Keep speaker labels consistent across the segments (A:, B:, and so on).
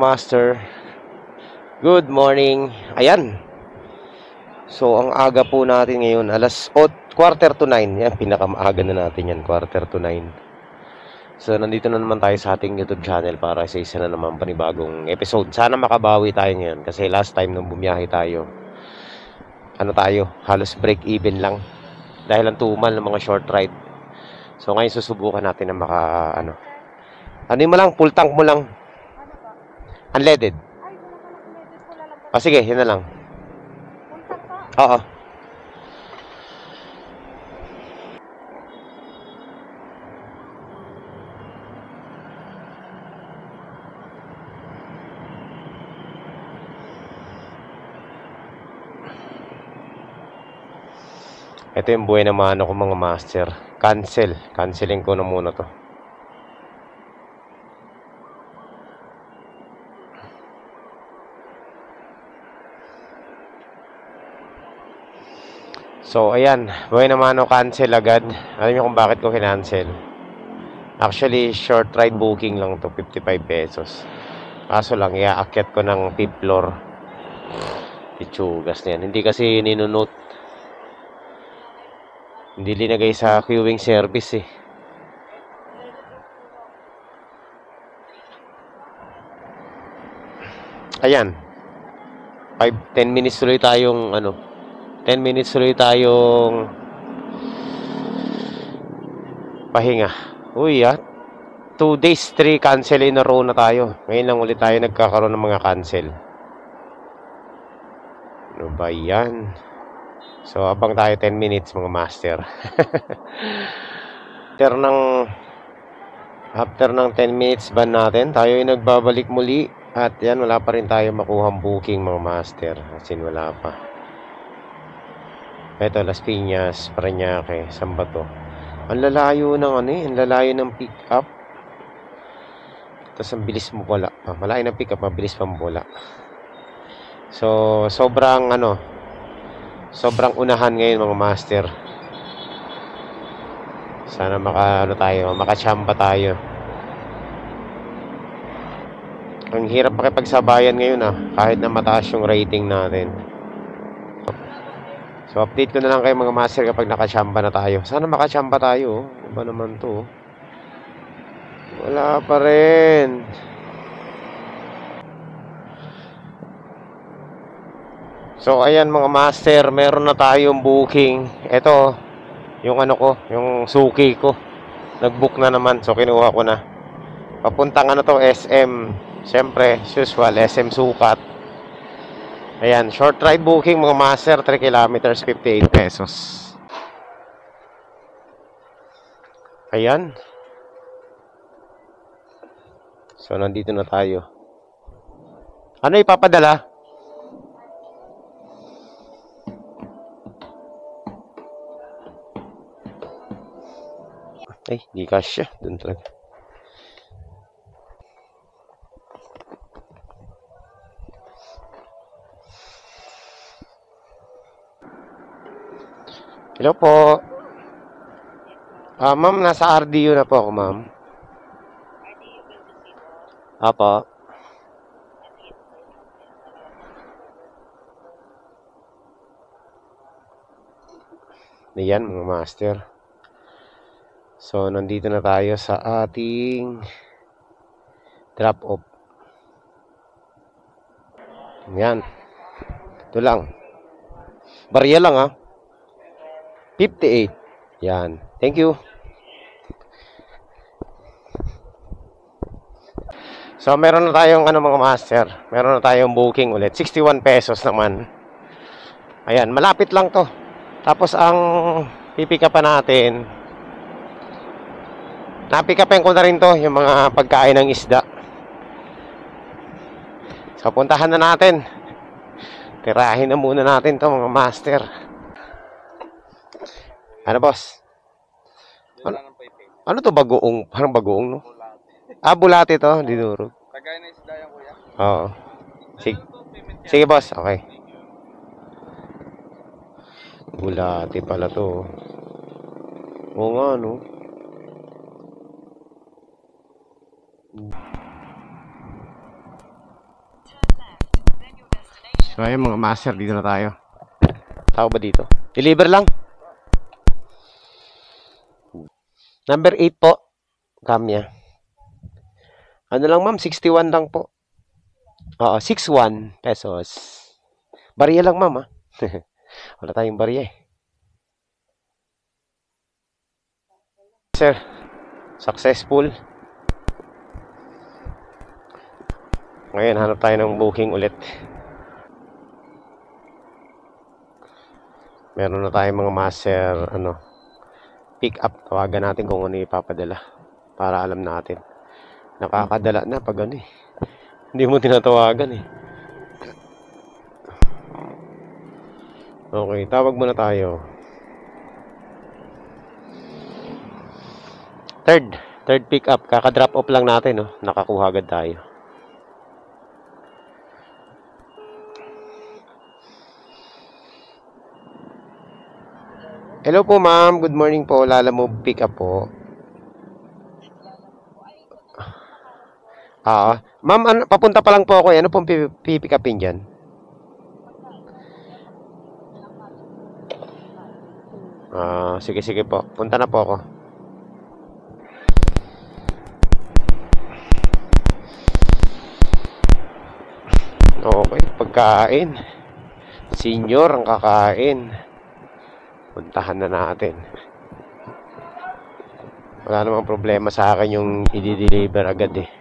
A: master. Good morning. Ayan. So, ang aga po natin ngayon, quarter to 9. Yan, pinakamaaga na natin yan, quarter to 9. So, nandito na naman tayo sa ating YouTube channel para sa isa na naman panibagong episode. Sana makabawi tayo ngayon kasi last time nung bumiyahe tayo, halos break even lang. Dahil ang tumal ng mga short ride. So, ngayon susubukan natin na mo lang, full tank mo lang. Unleaded. Sige, yun na lang. Oo. Ito yung buhay na mano ko mga master. Cancelin ko na muna to. So, ayan. Buhay na mano, cancel agad. Alam niyo kung bakit ko kinancel? Actually, short ride booking lang to, 55 pesos. Kaso lang, iaakyat ko ng 5th floor. Pichugas na yan. Hindi kasi ninunote. Hindi linagay sa queuing service eh. Ayan. 10 minutes tuloy tayong 10 minutes tuloy tayong pahinga. Uy 2 days, 3 cancel in a row na tayo. Ngayon lang ulit tayo nagkakaroon ng mga cancel. Ano ba yan? So, abang tayo 10 minutes mga master. After ng 10 minutes ban natin, tayo ay nagbabalik muli. At yan, wala pa rin tayo makuhang booking mga master. As in, wala pa. Ito, Las Piñas, Parañaque, saan ba to? Ang lalayo ng ang lalayo ng pick up. Tapos ang bilis mo wala. Malayo ng pick up, mabilis pang bola. So, sobrang unahan ngayon mga master. Sana makachamba tayo. Ang hirap makipagsabayan ngayon kahit na mataas yung rating natin. So, update ko na lang kayo mga master kapag nakachamba na tayo. Sana makachamba tayo. Ano ba naman to? Wala pa rin. So, ayan mga master. Meron na tayong booking. Ito, yung yung suki ko. Nag-book na naman. So, kinuha ko na. Papuntang SM. Siyempre, usual, SM Sukat. Ayan, short ride booking mga master, 3 kilometers, 58 pesos. Ayan. So, nandito na tayo. Ano ipapadala? Ay, di kasya. Doon talaga. Hello po. Ma'am, nasa RDU na po ako, ma'am. Apo. Ayan, mga master. So, nandito na tayo sa ating drop-off. Ayan. Ito lang. Barya lang 58. Yan. Thank you. So, meron na tayong mga master. Meron na tayong booking ulit. 61 pesos naman. Ayan. Malapit lang to. Tapos, ang pipick up natin, napick upin ko na rin to, yung mga pagkain ng isda. So, puntahan na natin. Tirahin na muna natin to mga master. Ano, boss? Ano to, bagoong? Parang bagoong, no? Bulate to, dinurog.
B: Tagay na isda yan, kuya?
A: Oo. Sige, boss. Okay. Bulate pala to. Oo nga, no? So ayun mga master, dito na tayo. Tao ba dito? Deliver lang. Number 8 po. Kamya. Ano lang ma'am, 61 lang po. Oo, 61 pesos. Barya lang ma'am, ha. Wala tayong barya eh. Sir, successful. Ngayon, hanap tayo ng booking ulit. Meron na tayong mga master, pick up. Tawagan natin kung ano ipapadala. Para alam natin. Nakakadala na pag ano eh. Hindi mo tinatawagan eh. Okay, tawag muna tayo. Third pick up. Kaka-drop off lang natin, no? Nakakuha agad tayo. Hello po ma'am, good morning po. Lalamove pick up po. Ma'am, papunta pa lang po ako. Ano pong pipick upin dyan? Sige po. Punta na po ako. Okay, pagkain. Senior ang kakain. Puntahan na natin. Wala namang problema sa akin yung i-deliver agad eh.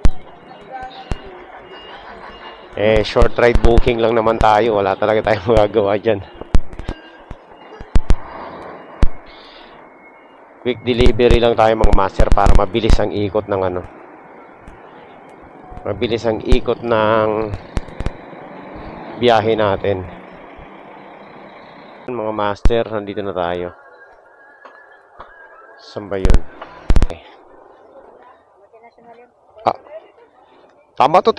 A: Short ride booking lang naman tayo. Wala talaga tayong magagawa dyan. Quick delivery lang tayo mga master para mabilis ang ikot ng mabilis ang ikot ng biyahe natin. Mga master, nandito na tayo. Saan ba yun? Okay. Tama to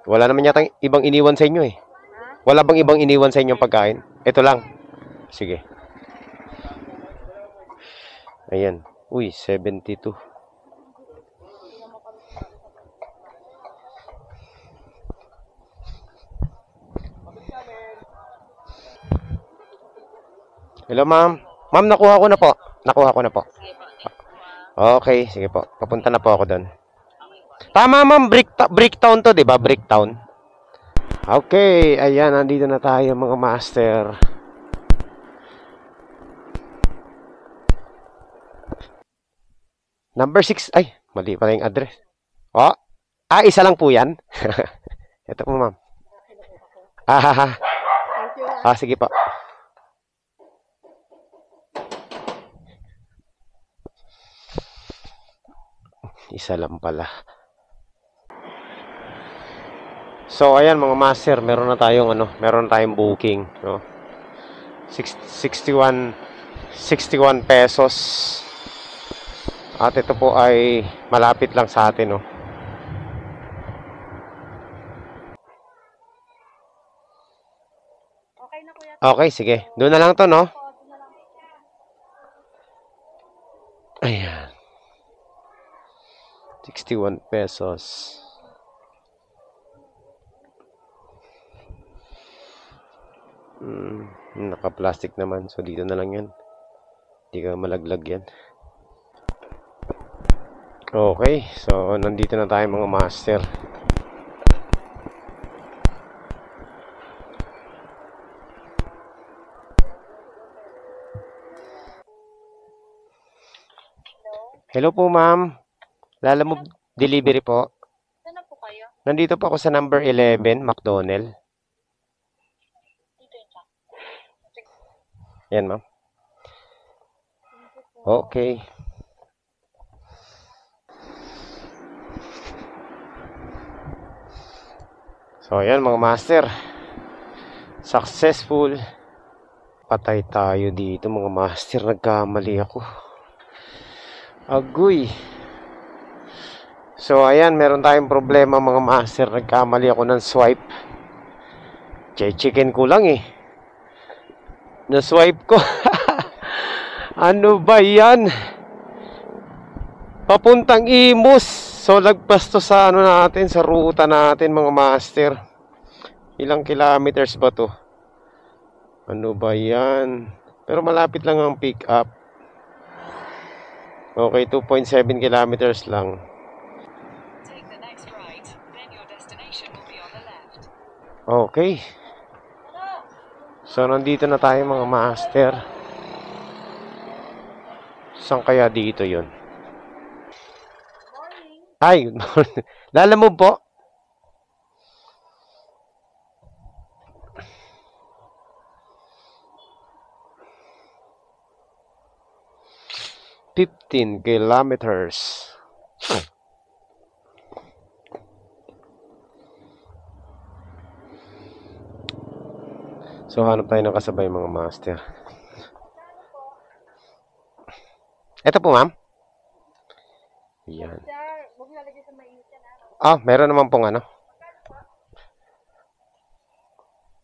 A: Wala naman yata ibang iniwan sa inyo eh. Wala bang ibang iniwan sa inyong pagkain? Ito lang. Sige. Ayan. Uy, 72. Hello, ma'am. Ma'am, nakuha ko na po. Okay, sige po. Papunta na po ako doon. Tama, ma'am. Bricktown to, di ba? Bricktown. Okay, ayan. Nandito na tayo, mga master. Number 6. Ay, mali pala yung address. Isa lang po yan. Ito po, ma'am. Sige po. Isa lang pala. So ayan mga master, meron na tayong booking, no? 61 pesos. At ito po ay malapit lang sa atin, no?
B: Okay na kuya.
A: Okay, sige. Doon na lang to, no? Ayan. 61 pesos. Naka-plastic naman. So, dito na lang yan. Hindi ka malaglag yan. Okay. So, nandito na tayo mga master. Hello po, ma'am. Lalamove delivery po.
B: Saan na po kayo?
A: Nandito po ako sa number 11, McDonald.
B: Dito yun siya.
A: Yan, ma'am. Okay. So, ayan mga master. Successful. Patay tayo dito mga master. Nagkamali ako. Agoy. So, ayan, meron tayong problema mga master. Nagkamali ako ng swipe. Chicken ko lang eh. Na-swipe ko. Ano ba yan? Papuntang Imus. So, lagpas to sa natin, sa ruta natin mga master. Ilang kilometers ba to? Ano ba yan? Pero malapit lang ang pick up. Okay, 2.7 kilometers lang.
C: Take the next right, then your destination will be on the left.
A: Okay. So, nandito na tayo mga master. Saan kaya dito yun? Hi, good morning. Lalamove po? "15 kilometers." So, hanap tayo ng kasabay mga master. Ito po, ma'am. Yan.
B: Huwag nalagay sa mainit yan,
A: Ah, meron naman pong ano.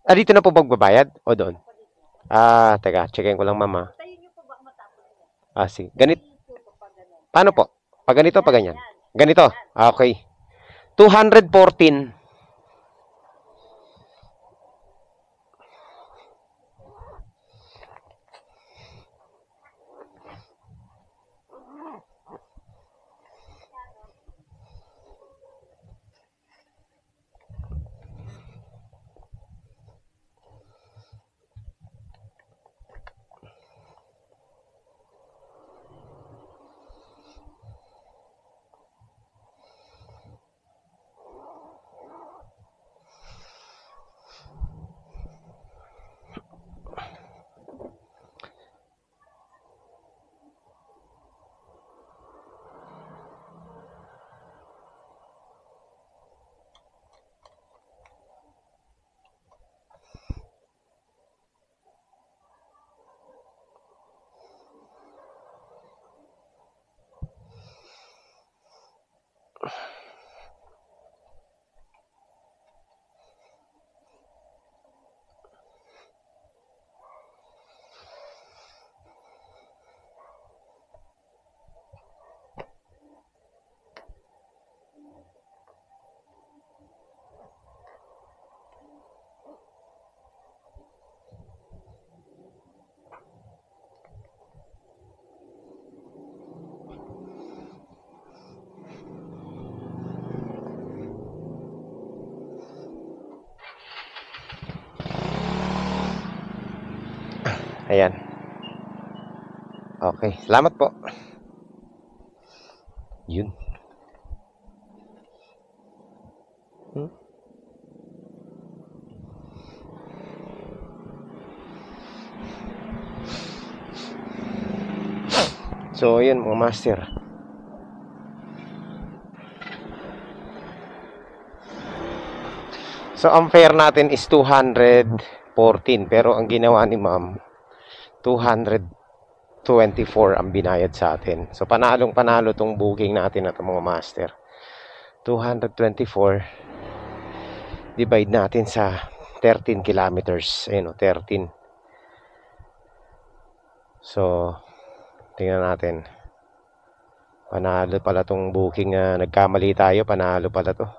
A: Ah, dito na po magbabayad? O doon? Ah, teka. Checkin ko lang, mama.
B: Tayo niyo po baka matapos niya.
A: Ah, sige. Ganito.
B: Dito pag ganun.
A: Paano po? Pag ganito, pag ganyan? Ganito? Ah, okay. 214. Ayan. Okay. Salamat po. Yun. So, yun mga master. So, ang fare natin is 214. Pero ang ginawa ni ma'am, 224 ang binayad sa atin. So, panalong panalo tong booking natin na mga master. 224 divide natin sa 13 kilometers. Ayun o, 13. So, tingnan natin. Panalo pala tong booking. Nagkamali tayo. Panalo pala to.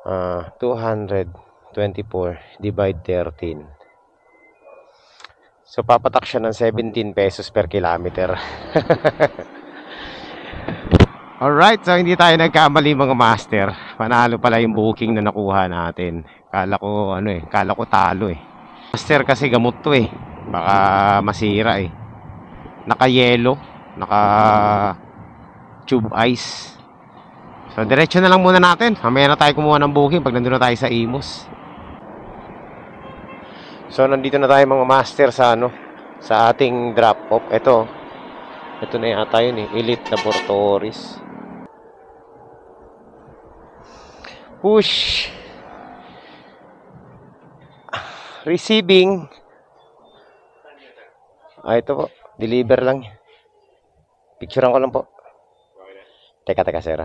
A: 224 divide 13. So, papatak siya ng 17 pesos per kilometer. Alright, so hindi tayo nagkamali mga master. Panalo pala yung booking na nakuha natin. Kala ko talo eh. Master kasi gamot to eh. Baka masira eh. Naka-yellow, naka-tube ice. So diretso na lang muna natin. Mamaya na tayo kumuha ng booking pag nandun na tayo sa Imus. So nandito na tayo mga master sa sa ating drop off. Ito na yata yun eh. Elite Laboratories. Push. Receiving. Ito po. Deliver lang. Picturean ko lang po. Teka, sir.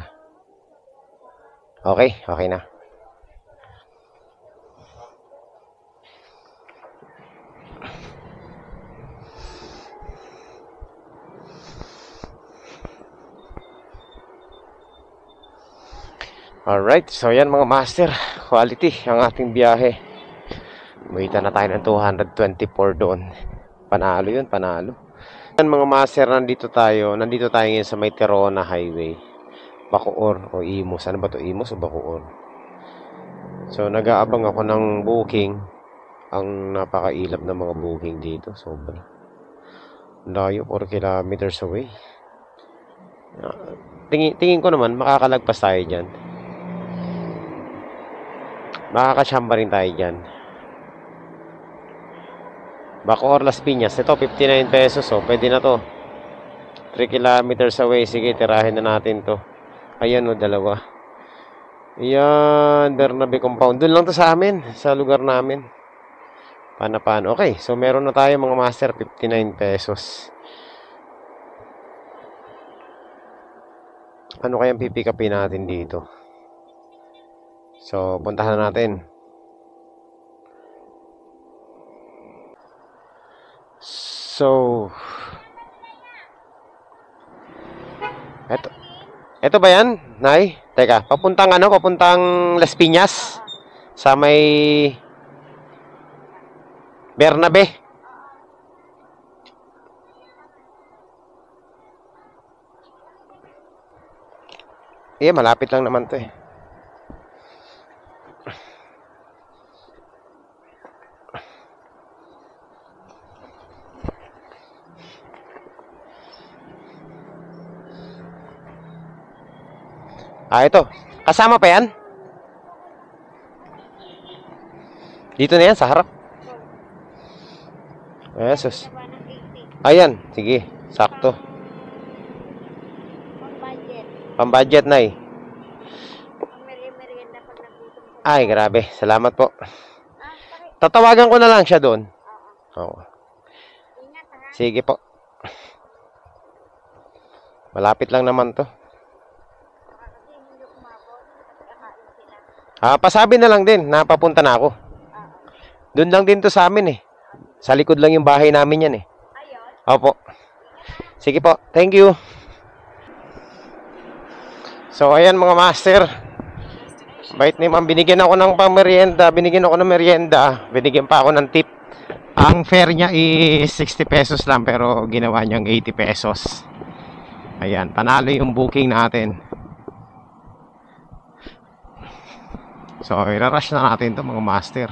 A: Okay na. Alright, so yan mga master, quality ang ating biyahe. Umita na tayo ng 224 doon. Panalo yun, panalo. Yan mga master, nandito tayo ngayon sa may Corona Highway, Bacoor o Imus. Ano ba to, Imus o Bacoor? So nag-aabang ako ng booking. Ang napakailap ng mga booking dito, sobra. Layo, 4 kilometers away. Tingin ko naman makakalagpas tayo dyan. Makakasyamba rin tayo dyan. Bacoor, Las Piñas. Ito, 59 pesos. Oh, pwede na to. 3 kilometers away. Sige, tirahin na natin to. Ayan o, dalawa. Ayan, Bernabe Compound. Doon lang to sa amin, sa lugar namin. Paano. Okay, so meron na tayo mga master, 59 pesos. Ano kayang pipick upin natin dito? So, puntahan na natin. So, Ito ba yan, Nay? Teka, papuntang Las Piñas sa may Bernabe. Malapit lang naman to eh. Ito. Kasama pa yan? Dito na yan, sa harap. Yesus. Ayan, sige. Sakto. Pang-budget, Nay. Ay, grabe. Salamat po. Tatawagan ko na lang siya doon. Oo. Sige po. Malapit lang naman to. Pasabi na lang din, napapunta na ako. Doon lang din to sa amin eh. Sa likod lang yung bahay namin yan eh. Opo. Sige po, thank you. So ayan mga master. Bait ni ma'am, binigyan ako ng pang-merienda. Binigyan ako ng merienda. Binigyan pa ako ng tip. Ang fare niya is 60 pesos lang, pero ginawa niyang 80 pesos. Ayan, panalo yung booking natin. So, i-rush na natin to mga master.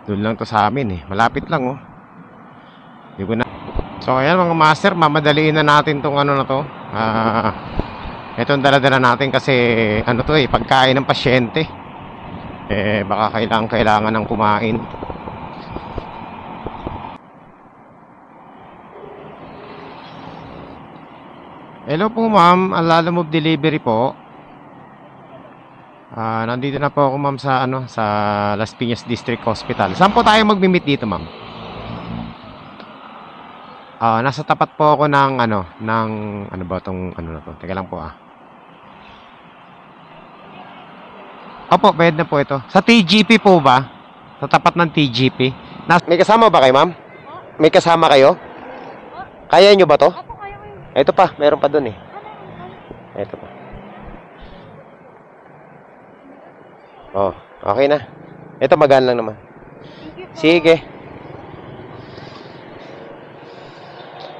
A: Doon lang to sa amin eh. Malapit lang oh. Di ko na. So, ayan mga master, mamadaliin na natin tong ano na to. Itong dala-dala natin kasi ano to eh, pagkain ng pasyente. Baka kailangan ng kumain. Hello po ma'am, Alala Move Delivery po. Nandito na po ako ma'am sa sa Las Piñas District Hospital. Saan po tayo magmi-meet dito ma'am? Nasa tapat po ako ng ano ba tong na to? Teka lang po Opo, pwede na po ito. Sa TGP po ba? Sa tapat ng TGP. May kasama ba kayo ma'am? May kasama kayo? Kaya nyo ba to? Ito pa, meron pa dun eh. Ito pa. Oh, okay na. Ito magaan lang naman. Sige.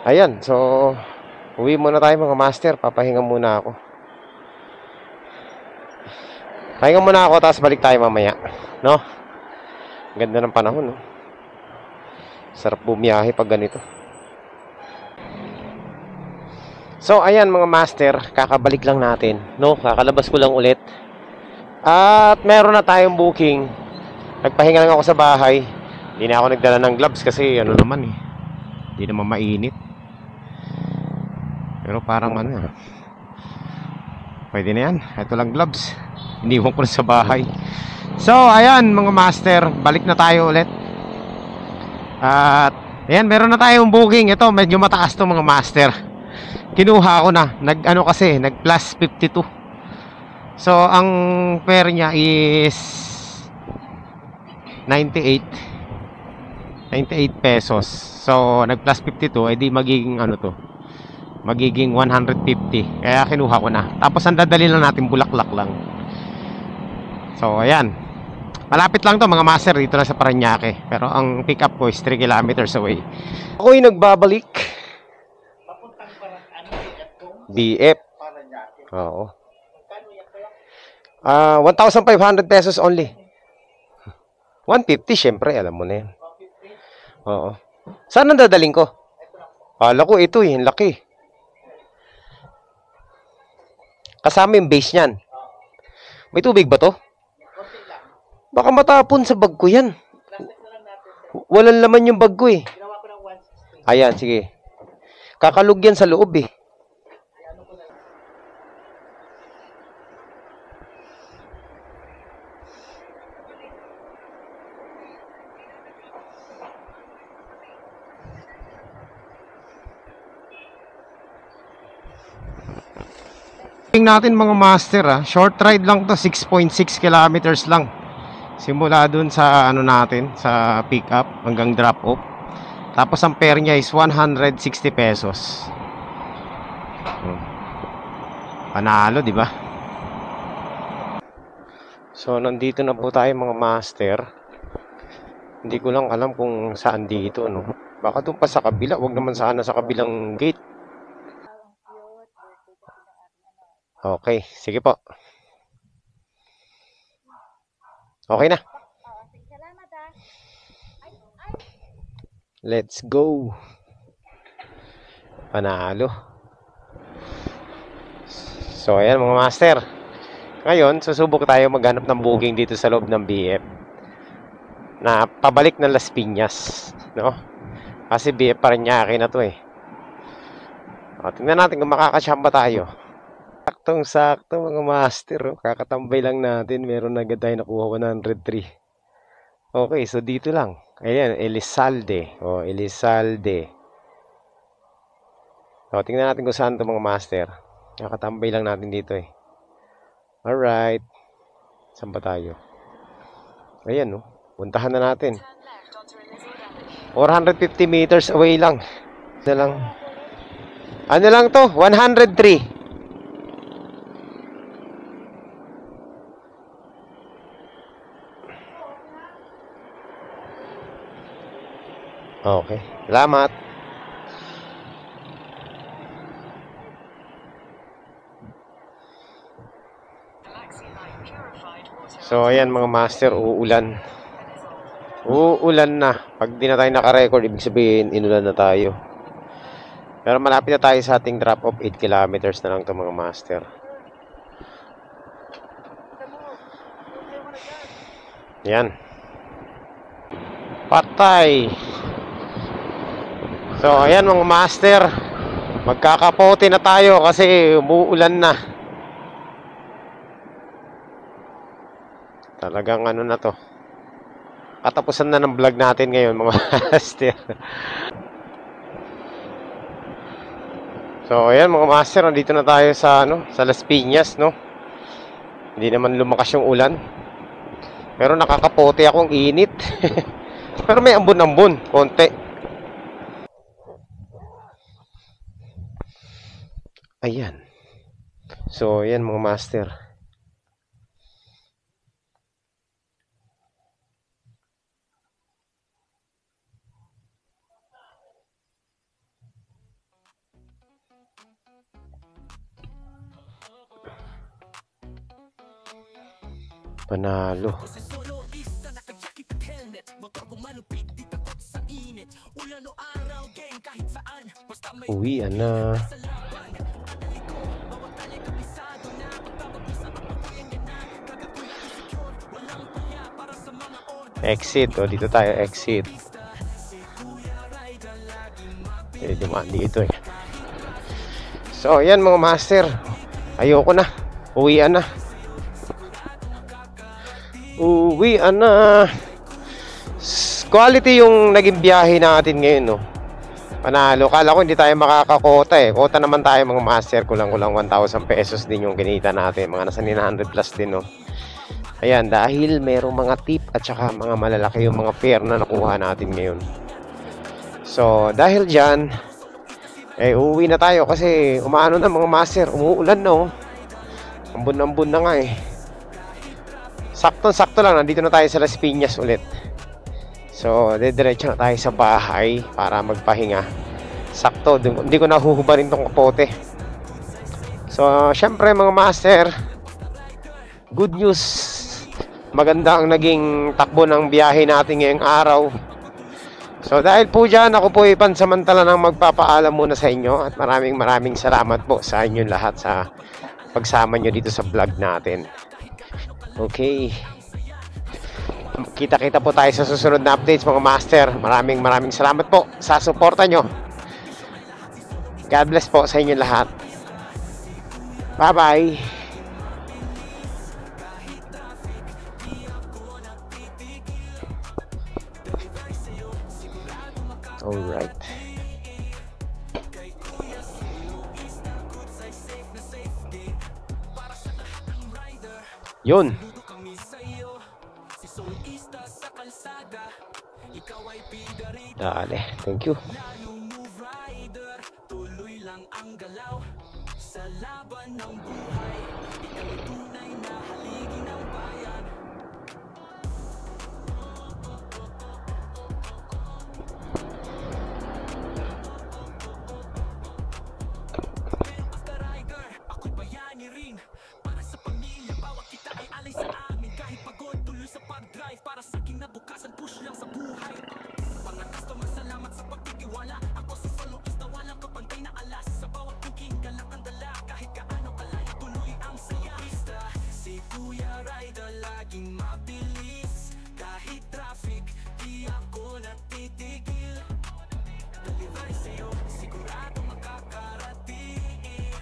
A: Ayan, so uwi muna tayo mga master. Papahinga muna ako. Pahinga muna ako, tapos balik tayo mamaya. No? Ganda ng panahon, no? Sarap bumiyahe pag ganito. So, ayan mga master. Kakabalik lang natin. No? Kakalabas ko lang ulit. At meron na tayong booking. Nagpahinga lang ako sa bahay. Hindi na ako nagdala ng gloves kasi naman eh. Hindi naman mainit. Pero parang pwede na yan. Ito lang gloves. Iniwan ko na sa bahay. So, ayan mga master. Balik na tayo ulit. At, ayan, meron na tayong booking. Ito, medyo mataas to mga master. Kinuha ko na. Nag plus 52. So, ang fare niya is 98 pesos. So, nag plus 52, edi magiging magiging 150. Kaya kinuha ko na. Tapos, ang dadali lang natin, Bulaklak lang. So, ayan. Malapit lang to mga master, dito lang sa Parañaque. Pero ang pick up ko is 3 kilometers away. Ako'y nagbabalik. BF. Oo. 1,500 pesos only. 150 syempre, alam mo na yan. Oo. Saan ang dadaling ko? Kala ko ito eh, laki. Kasama yung base niyan. May tubig ba to? Baka matapon sa bag ko yan. Walang laman yung bag ko eh. Ayan, sige. Kakalog yan sa loob eh. Natin mga master short ride lang to, 6.6 kilometers lang simula dun sa ano natin sa pick up hanggang drop off, tapos ang fare niya is 160 pesos. Panalo, di ba? So nandito na po tayo mga master. Hindi ko lang alam kung saan dito, no? Baka doon pa sa kabila, wag naman sana sa kabilang gate. Okay, sige po. Okay na.
B: Salamat ah.
A: Let's go. Panalo. So, ayan mga master. Ngayon, susubok tayo maghanap ng booking dito sa loob ng BF. Na pabalik ng Las Piñas, no? Kasi BF Parañaque na to eh. O, tingnan natin kung makakasyamba tayo. Saktong-sakto mga master, oh. Kakatambay lang natin, meron agad tayo nakuha 103. Okay, so dito lang. Ayan, Elizalde. Oh, Elizalde. So, tingnan natin kung saan to mga master. Kakatambay lang natin dito eh. Alright. Saan ba tayo? Ayan, oh. Puntahan na natin. 450 meters away lang. Ano lang to? 103. Okay. Salamat. So, ayan mga master, uulan. Uulan na. Pag di na tayo naka-record, ibig sabihin, inulan na tayo. Pero malapit na tayo sa ating drop-off. 8 kilometers na lang ito mga master. Yan. Patay. So, ayan mga master. Magkakapote na tayo kasi umuulan na. Talagang ano na to. Katapusan na ng vlog natin ngayon mga master. So, ayan mga master. Nandito na tayo sa, sa Las Piñas, no? Hindi naman lumakas yung ulan. Pero nakakapote akong init. Pero may ambon-ambon. Konti. Ayan. So, ayan mga master. Panalo. Uwi na. Exit. O, dito tayo. Exit. Dumaan dito eh. So, ayan mga master. Ayoko na. Uwian na. Uwian na. Quality yung naging biyahe natin ngayon, no? Panalo. Kala ko hindi tayo makakakota eh. Kota naman tayo mga master. Kulang-kulang 1,000 pesos din yung kinita natin. Mga nasa 900 plus din, no? Ayan, dahil merong mga tip at saka mga malalaki yung mga fare na nakuha natin ngayon. So, dahil dyan, uuwi na tayo kasi umaano na mga master. Umuulan, no? Ambon-ambon na nga eh. Sakto-sakto lang, nandito na tayo sa Las Piñas ulit. So, diretso na tayo sa bahay para magpahinga. Sakto, hindi ko nahuhubarin tong kapote. So, syempre mga master, good news. Maganda ang naging takbo ng biyahe natin ngayong araw. So, dahil po dyan, ako po pansamantala nang magpapaalam muna sa inyo. At maraming salamat po sa inyong lahat sa pagsama nyo dito sa vlog natin. Okay. Kita-kita po tayo sa susunod na updates mga master. Maraming salamat po sa suporta nyo. God bless po sa inyo lahat. Bye-bye. Alright. Yun. Dale, thank you.
D: Tuloy lang ang galaw sa laban ng buhay. Tunay na haligi ng bayan. After Rider, ako'y bayani rin. Para sa pamilya, bawat kita ay alay sa amin. Kahit pagod, tuloy sa pag-drive. Para sa kinabukasan, push lang sa buhay. Mga customer, salamat sa pagtitiwala. Ako si soloista, walang kapantay na alas. Sa bawat booking, galak ang dala. Kahit gaano kalaya, tuloy ang saya. Si Kuya Rider, laging mabilis. Kahit traffic, di ako natitigil. Delivery sa'yo, sigurado makakarating.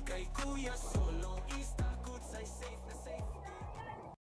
D: Kay Kuya Soloista, good side safe na